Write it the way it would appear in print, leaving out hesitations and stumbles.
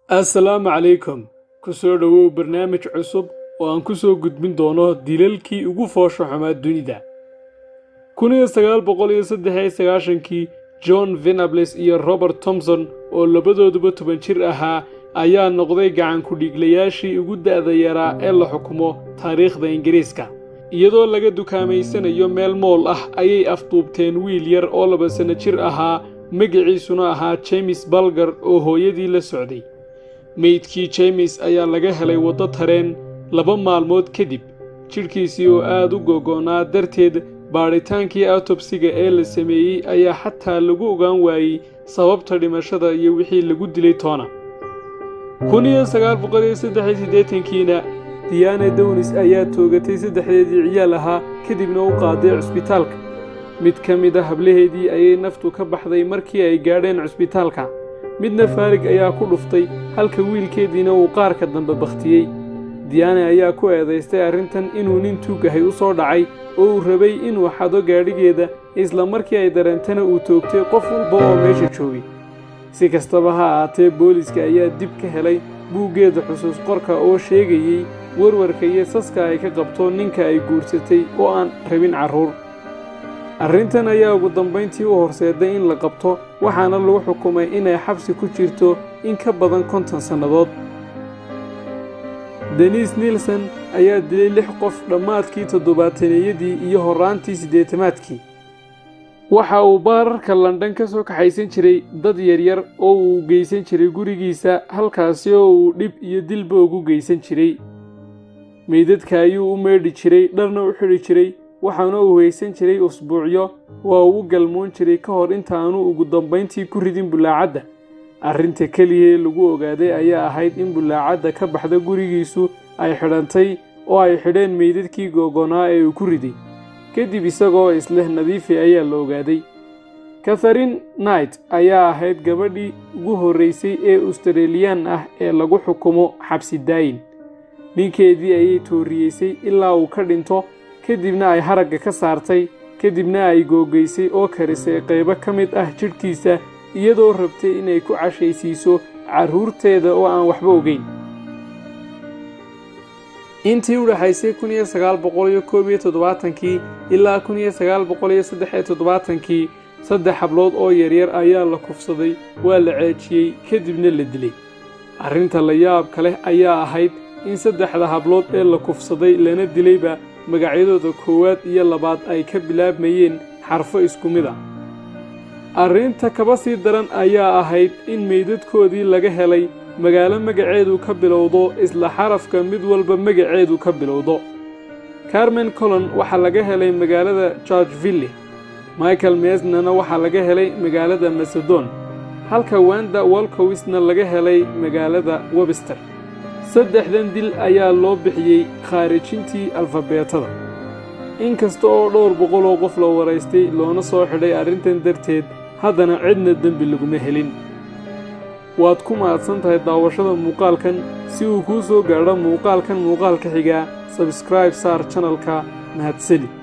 Assalaamu calaykum. Ku soo dhawow barnaamij cusub oo aan ku soo gudbin doono dilalkii ugu foosha xumaa dunida. 1993kii John Venables iyo Robert Thompson oo labadooduba 10 jir ahaa ayaa noqday gacan ku dhiglayaashii ugu da'da yaraa ee la xukumo taariikhda Ingiriiska. iyadoo laga dukaameysanayo meel mool ah ayay afduubteen wiil yar oo 2 sano jir ahaa magaciisuna ahaa James Bulger oo hooyadii la socday. meydkii James ayaa laga helay waddo tareen 2 maalmood kadib jirkiisii oo aad u gogoonaa darteed baaritaankii autopsiga ee la sameeyey ayaa xataa lagu ogaan waayey sababta dhimashada iyo wixii lagu dilay toona. 1983kiina Diana Downis ayaa toogatay 3 ciyaal ahaa kadibna u qaaday cusbitaalka. mid ka mid ah hablaheedii ayay naftu ka baxday markii ay gaadheen cusbitaalka. midna faarig ayaa ku dhuftay halka wiilkeediina uu qaarka dambe bakhtiyey. Diana ayaa ku eedaystay arrintan inuu nin tuugahay u soo dhacay oo uu rabay inuu xado gaadhigeeda isla markii ay dareentana uu toogtay qof walba oo meesha joogay. si kastaba ha ahaatee booliska ayaa dib ka helay buuggeeda xusuus qorka oo sheegayey warwarka iyo saska ay ka qabto ninka ay guursatay oo aan rabin carruur. arrintan ayaa ugu dambayntii u horseeday in la qabto waxaana lagu xukumay inay xabsi ku jirto in ka badan 50 sannadood. Dennis Nilsen ayaa dilay 6 qof dhammaadkii 70-yadii iyo horaantii 80-maadkii. waxa uu baararka London ka soo kaxaysan jiray dad yaryar oo uu geysan jiray gurigiisa halkaasi oo uu dhib iyo dilba ugu geysan jiray. meydadka ayuu u meedhi jiray dharna u xidhi jiray waxaana uu haysan jiray usbuucyo waa uu galmoon jiray ka hor intaanu ugu dambayntii ku ridin bulaacadda. arrinta keliya lagu ogaaday ayaa ahayd in bulaacadda ka baxda gurigiisu ay xidhantay oo ay xidheen meydadkii googoonaa ee uu ku riday. kadib isagoo isleh nadiifi ayaa la ogaaday. Catherine Knight ayaa ahayd gabadhii ugu horreysay ee Australian ah ee lagu xukumo xabsi daayin. ninkeedii ayay tooriyeysay ilaa uu ka dhinto kadibna ay haragga ka saartay kadibna ay googeysay oo karisay qaybo ka mid ah jidhkiisa iyadoo rabtay inay ku cashaysiiso carruurteeda oo aan waxba ogeyn. intii u dhaxaysay 1971 ilaa 1973 3 hablood oo yaryar ayaa la kufsaday waa la ceejiyey kadibna la dilay. arrinta la yaabka leh ayaa ahayd in 3 hablood ee la kufsaday lana dilayba magacyadooda 1 iyo 2 ay ka bilaabmayeen xarfo isku mid ah. arrinta kaba sii daran ayaa ahayd in meydadkoodii laga helay magaalo magaceedu ka bilowdo isla xarafka mid walba magaceedu ka bilowdo. Carmen Cullen waxa laga helay magaalada Georgeville. Michael Mesnana waxa laga helay magaalada Macedon halka Wanda Walkowisna laga helay magaalada Webster. 3 dil ayaa loo bixiyey khaarijintii alfabeetada. inkasta oo dhowr boqol oo qof la waraystay loona soo xidhay arrintan darteed haddana cidna dembi laguma helin. waad ku mahadsan tahay daawashada muuqaalkan. si uu kuu soo gaadho muuqaalka xiga subscribe saar channelka. mahadsanid.